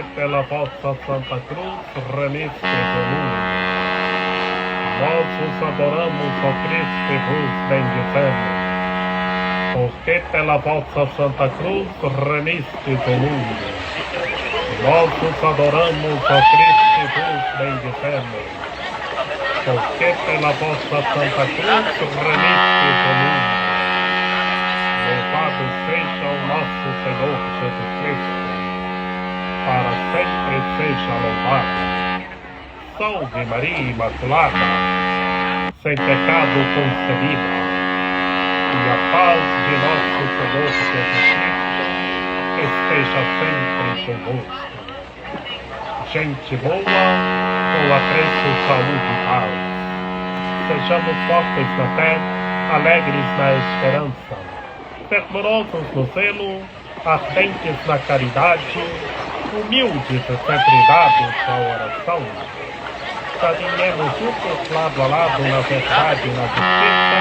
porque pela vossa Santa Cruz remistes o mundo. Nós vos adoramos, ó Cristo, e vos bendizemos, porque pela vossa Santa Cruz remistes o mundo. Nós vos adoramos, ó Cristo, e vos bendizemos, porque pela vossa Santa Cruz remistes o mundo. Louvado seja o nosso Senhor Jesus Cristo, para sempre seja louvado. Salve Maria Imaculada, sem pecado concebida, e a paz de nosso Senhor Jesus Cristo esteja sempre convosco. Gente boa, com apreço, saúde e paz. Sejamos fortes na fé, alegres na esperança, fervorosos no zelo, ardentes na caridade, humildes e sempre dados à oração. Caminhemos juntos lado a lado na verdade e na justiça,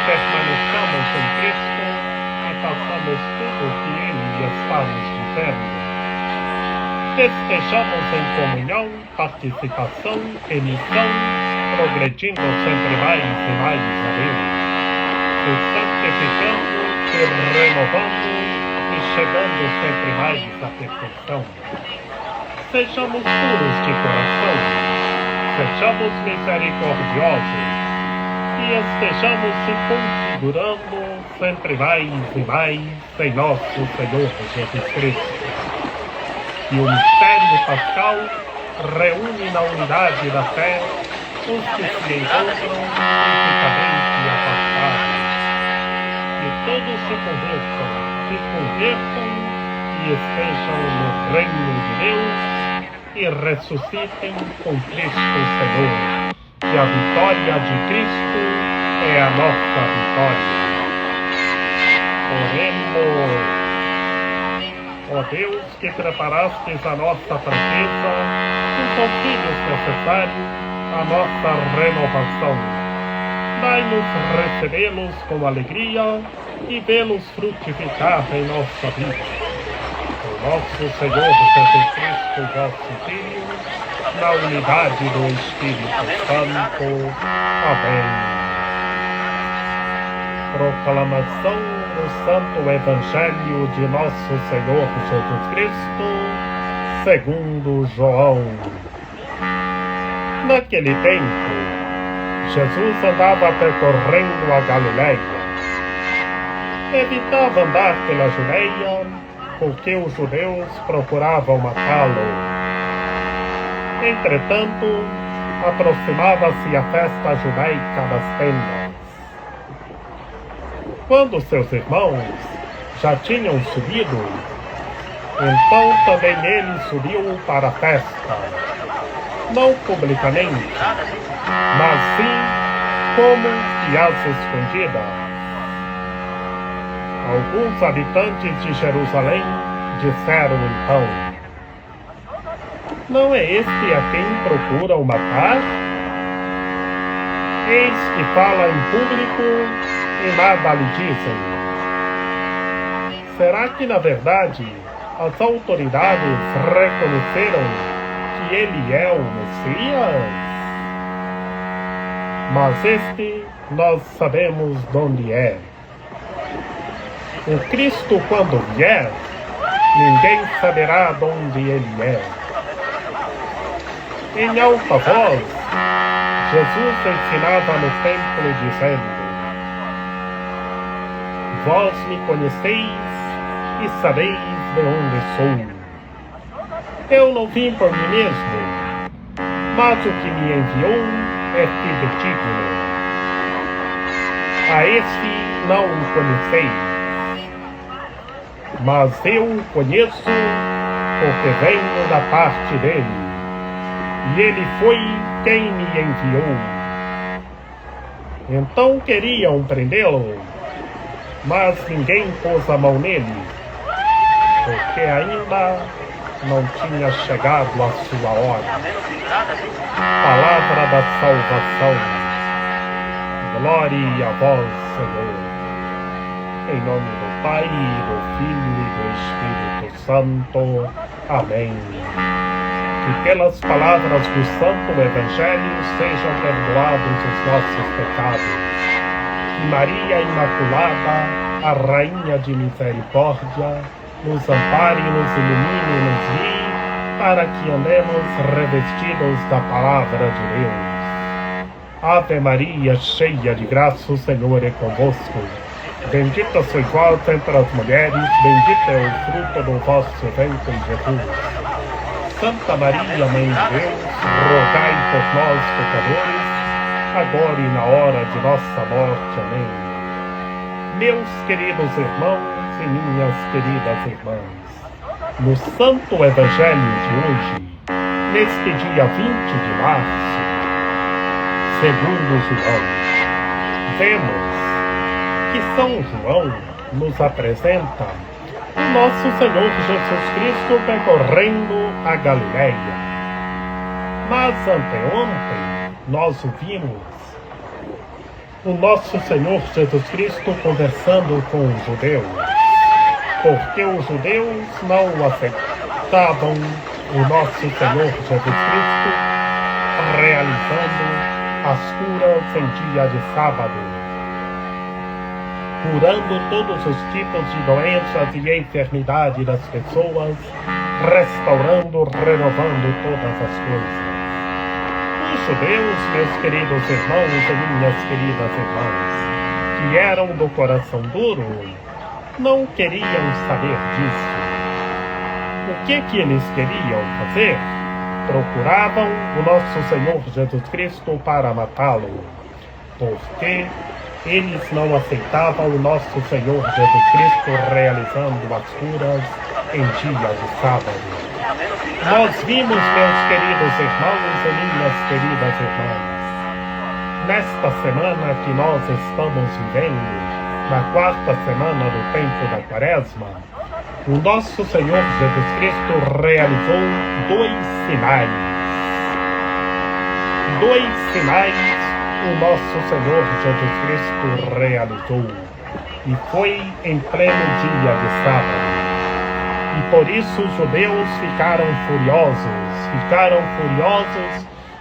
permaneçamos em Cristo e façamos tudo o que Ele está nos dizendo. Estejamos em comunhão, participação e missão, progredindo sempre mais e mais a Deus, se santificando, se renovando e chegando sempre mais à perfeição. Sejamos puros de coração, sejamos misericordiosos e estejamos se configurando sempre mais e mais em nosso Senhor Jesus Cristo. E o mistério pascal reúne na unidade da fé os que se encontram fisicamente afastados. Que todos se convertam e estejam no reino de Deus e ressuscitem com Cristo Senhor. Que a vitória de Cristo é a nossa vitória. Oremos. Ó Deus, que preparastes a nossa fraqueza, os auxílios necessários à nossa renovação, dai-nos recebê-los com alegria e vê-los frutificar em nossa vida. O nosso Senhor Jesus Cristo, vosso Filho, na unidade do Espírito Santo. Amém. Proclamação do Santo Evangelho de nosso Senhor Jesus Cristo, segundo João. Naquele tempo, Jesus andava percorrendo a Galileia. Evitava andar pela Judeia, porque os judeus procuravam matá-lo. Entretanto, aproximava-se a festa judaica das tendas. Quando seus irmãos já tinham subido, então também ele subiu para a festa, não publicamente, mas sim como que às escondidas. Alguns habitantes de Jerusalém disseram então: não é este a quem procuram matar? Eis que fala em público e nada lhe dizem. Será que na verdade as autoridades reconheceram que ele é o Messias? Mas este nós sabemos de onde é. O Cristo, quando vier, ninguém saberá de onde ele é. Em alta voz, Jesus ensinava no templo dizendo: vós me conheceis e sabeis de onde sou. Eu não vim por mim mesmo, mas o que me enviou é fidedigno. A esse não o conheceis, mas eu o conheço, porque venho da parte dele, e ele foi quem me enviou. Então queriam prendê-lo, mas ninguém pôs a mão nele, porque ainda não tinha chegado a sua hora. Palavra da salvação. Glória a vós, Senhor. Em nome do Pai, do Filho e do Espírito Santo. Amém. Que pelas palavras do Santo Evangelho sejam perdoados os nossos pecados. Que Maria Imaculada, a Rainha de Misericórdia, nos ampare, nos ilumine e nos guie, para que andemos revestidos da Palavra de Deus. Ave Maria, cheia de graça, o Senhor é convosco. Bendita sois vós entre as mulheres, bendito é o fruto do vosso ventre, Jesus. Santa Maria, Mãe de Deus, rogai por nós, pecadores, agora e na hora de nossa morte. Amém. Meus queridos irmãos e minhas queridas irmãs, no Santo Evangelho de hoje, neste dia 20 de março, segundo João, vemos que São João nos apresenta o nosso Senhor Jesus Cristo percorrendo a Galileia. Mas anteontem nós ouvimos o nosso Senhor Jesus Cristo conversando com os judeus, porque os judeus não aceitavam o nosso Senhor Jesus Cristo realizando as curas em dia de sábado, curando todos os tipos de doenças e enfermidades das pessoas, restaurando, renovando todas as coisas. Os judeus, meus queridos irmãos e minhas queridas irmãs, que eram do coração duro, não queriam saber disso. O que eles queriam fazer? Procuravam o nosso Senhor Jesus Cristo para matá-lo, porque eles não aceitavam o nosso Senhor Jesus Cristo realizando as curas em dia de sábado. Nós vimos, meus queridos irmãos e minhas queridas irmãs, nesta semana que nós estamos vivendo, na quarta semana do tempo da Quaresma, o nosso Senhor Jesus Cristo realizou dois sinais. Dois sinais o nosso Senhor Jesus Cristo realizou, e foi em pleno dia de sábado. E por isso os judeus ficaram furiosos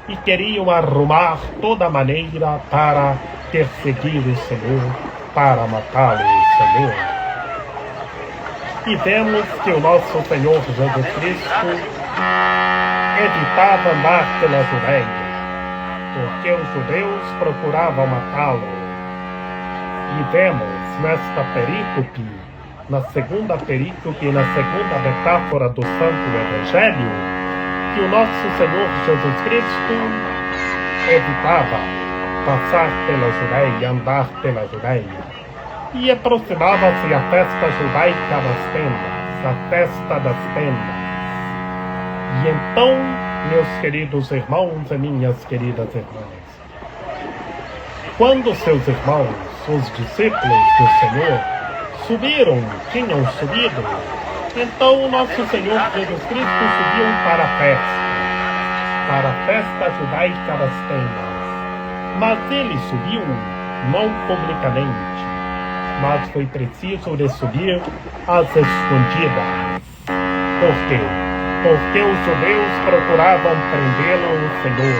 e queriam arrumar toda maneira para perseguir o Senhor, para matá-lo, Senhor. E vemos que o nosso Senhor Jesus Cristo evitava andar pela Judeia, porque os judeus procuravam matá-lo. E vemos nesta perícope, na segunda perícope, na segunda metáfora do Santo Evangelho, que o nosso Senhor Jesus Cristo evitava passar pela Judeia, andar pela Judeia. E aproximava-se a festa judaica das tendas, a festa das tendas. E então, meus queridos irmãos e minhas queridas irmãs, quando seus irmãos, os discípulos do Senhor, tinham subido, então o nosso Senhor Jesus Cristo subiu para a festa judaica das tendas. Mas ele subiu não publicamente, mas foi preciso de subir às escondidas. Por quê? Porque os judeus procuravam prendê-lo, o Senhor,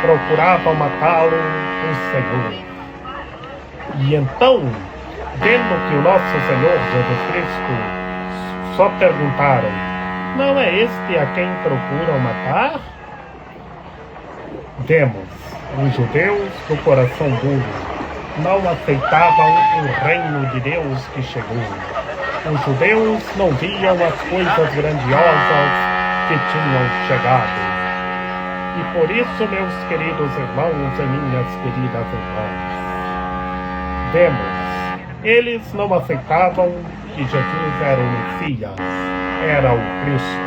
procuravam matá-lo, o Senhor. E então, vendo que o nosso Senhor Jesus Cristo, só perguntaram: não é este a quem procuram matar? Vemos, os judeus do coração duro não aceitavam o reino de Deus que chegou. Os judeus não viam as coisas grandiosas que tinham chegado. E por isso, meus queridos irmãos e minhas queridas irmãs, vemos, eles não aceitavam que Jesus era o Messias, era o Cristo.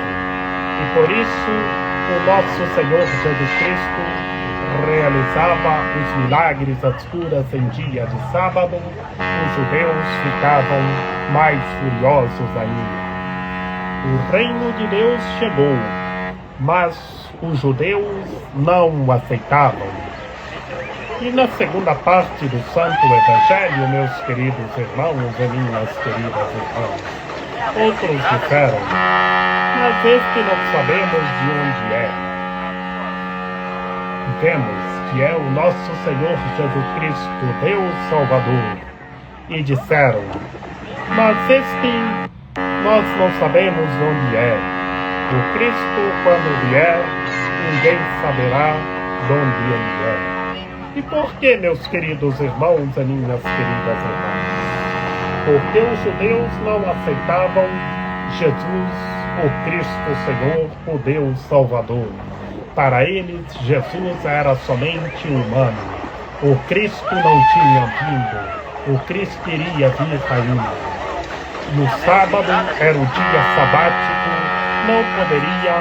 E por isso, o nosso Senhor Jesus Cristo realizava os milagres, as curas em dia de sábado. Os judeus ficavam mais furiosos ainda. O reino de Deus chegou, mas os judeus não o aceitavam. E na segunda parte do Santo Evangelho, meus queridos irmãos e minhas queridas irmãs, outros disseram, mas este não sabemos de onde é. Vemos que é o nosso Senhor Jesus Cristo, Deus Salvador. E disseram, mas este nós não sabemos de onde é. O Cristo, quando vier, ninguém saberá de onde ele é. E por que, meus queridos irmãos e minhas queridas irmãs? Porque os judeus não aceitavam Jesus, o Cristo Senhor, o Deus Salvador. Para eles, Jesus era somente humano. O Cristo não tinha vindo. O Cristo iria vir ainda. No sábado era o dia sabático, não poderia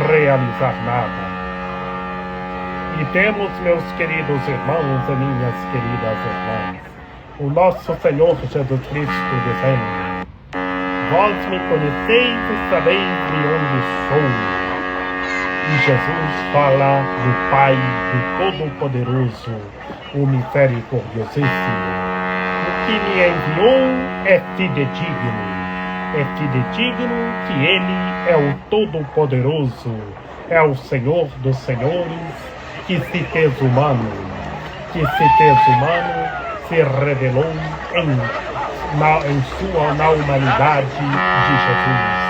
realizar nada. E temos, meus queridos irmãos e minhas queridas irmãs, o nosso Senhor Jesus Cristo dizendo, vós me conheceis e sabeis de onde sou. E Jesus fala do Pai, do Todo-Poderoso, o Misericordiosíssimo. O que me enviou é fidedigno. É fidedigno que Ele é o Todo-Poderoso, é o Senhor dos Senhores, que se fez humano, se revelou na humanidade de Jesus.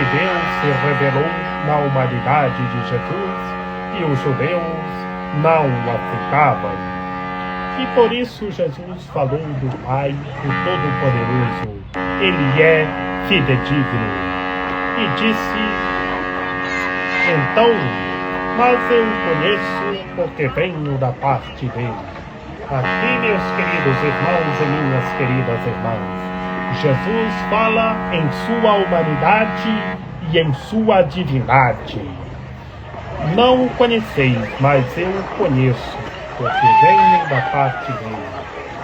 E Deus se revelou na humanidade de Jesus e os judeus não o aceitavam. E por isso Jesus falou do Pai, o Todo-Poderoso. Ele é fidedigno. E disse, então, mas eu o conheço porque venho da parte dele. Aqui, meus queridos irmãos e minhas queridas irmãs, Jesus fala em sua humanidade e em sua divindade. Não o conheceis, mas eu o conheço, porque venho da parte dele.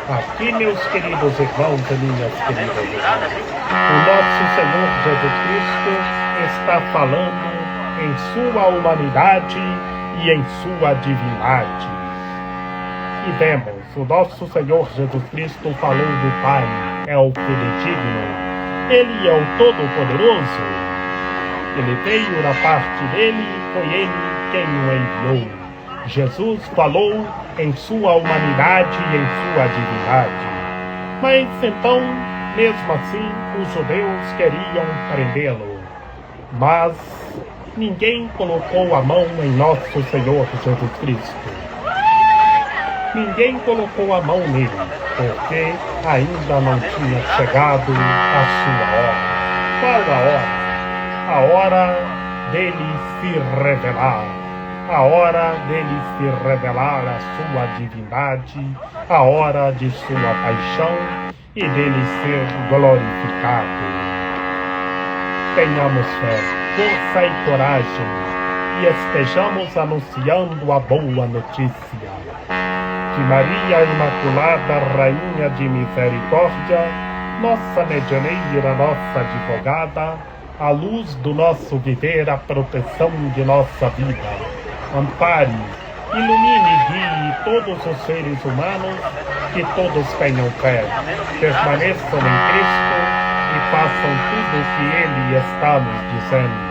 Aqui, meus queridos irmãos e minhas queridas irmãs, o nosso Senhor Jesus Cristo está falando em sua humanidade e em sua divindade. E vemos, o nosso Senhor Jesus Cristo falou do Pai, é o fidedigno, Ele é o Todo-Poderoso. Ele veio da parte dele, foi Ele quem o enviou. Jesus falou em sua humanidade e em sua divindade. Mas então, mesmo assim, os judeus queriam prendê-lo. Mas ninguém colocou a mão em nosso Senhor Jesus Cristo. Ninguém colocou a mão nele, porque ainda não tinha chegado a sua hora. Qual a hora? A hora dele se revelar. A hora dele se revelar a sua divindade, a hora de sua paixão e dele ser glorificado. Tenhamos fé, força e coragem e estejamos anunciando a boa notícia. Que Maria Imaculada, Rainha de Misericórdia, nossa medianeira, nossa advogada, a luz do nosso viver, a proteção de nossa vida, ampare, ilumine e guie todos os seres humanos, que todos tenham fé, permaneçam em Cristo e façam tudo o que Ele está nos dizendo.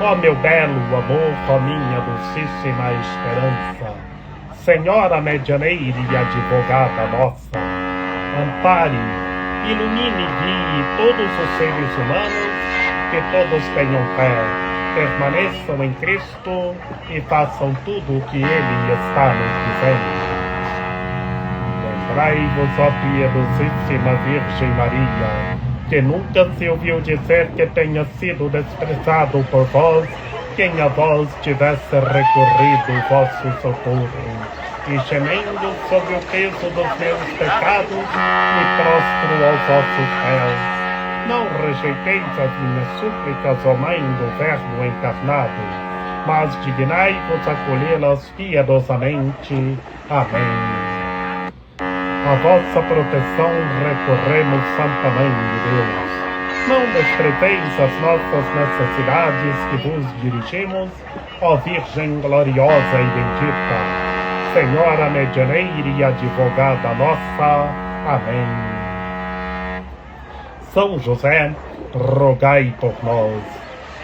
Ó meu belo amor, ó minha dulcíssima esperança, Senhora medianeira e advogada nossa, ampare, ilumine e guie todos os seres humanos, que todos tenham fé, permaneçam em Cristo e façam tudo o que Ele está nos dizendo. Lembrai-vos, ó piedosíssima Virgem Maria, que nunca se ouviu dizer que tenha sido desprezado por vós quem a vós tivesse recorrido o vosso socorro. E gemendo sob o peso dos meus pecados, me prostro aos vossos pés. Não rejeiteis as minhas súplicas, ó Mãe do Verbo encarnado, mas dignai-vos acolhê-las piedosamente. Amém. A vossa proteção recorremos, Santa Mãe de Deus. Não desprezeis as nossas necessidades que vos dirigimos, ó Virgem gloriosa e bendita. Senhora medianeira e advogada nossa. Amém. São José, rogai por nós.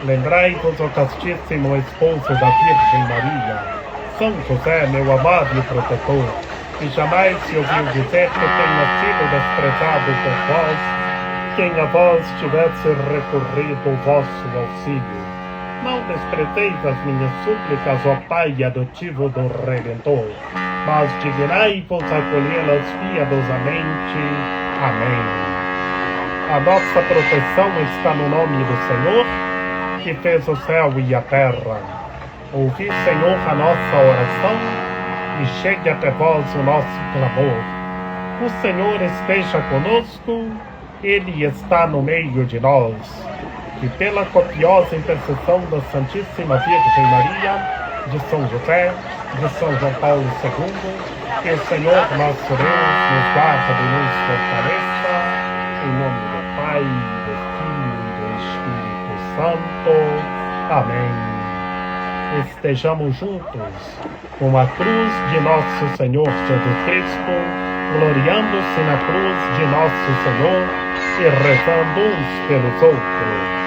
Lembrai-vos, ó castíssimo esposo da Virgem Maria. São José, meu amado e protetor, que jamais se ouviu dizer que tenha sido desprezado por vós, quem a vós tivesse recorrido o vosso auxílio. Não desprezeis as minhas súplicas, ó Pai adotivo do Redentor, mas dignai-vos acolhê-las piedosamente. Amém. A nossa proteção está no nome do Senhor, que fez o céu e a terra. Ouvi, Senhor, a nossa oração, e chegue até vós o nosso clamor. O Senhor esteja conosco, Ele está no meio de nós. Que pela copiosa intercessão da Santíssima Virgem Maria, de São José, de São João Paulo II, que o Senhor nosso Deus nos guarde e nos fortaleça, em nome do Pai, do Filho e do Espírito Santo. Amém. Estejamos juntos com a cruz de nosso Senhor Jesus Cristo, gloriando-se na cruz de nosso Senhor e rezando uns pelos outros.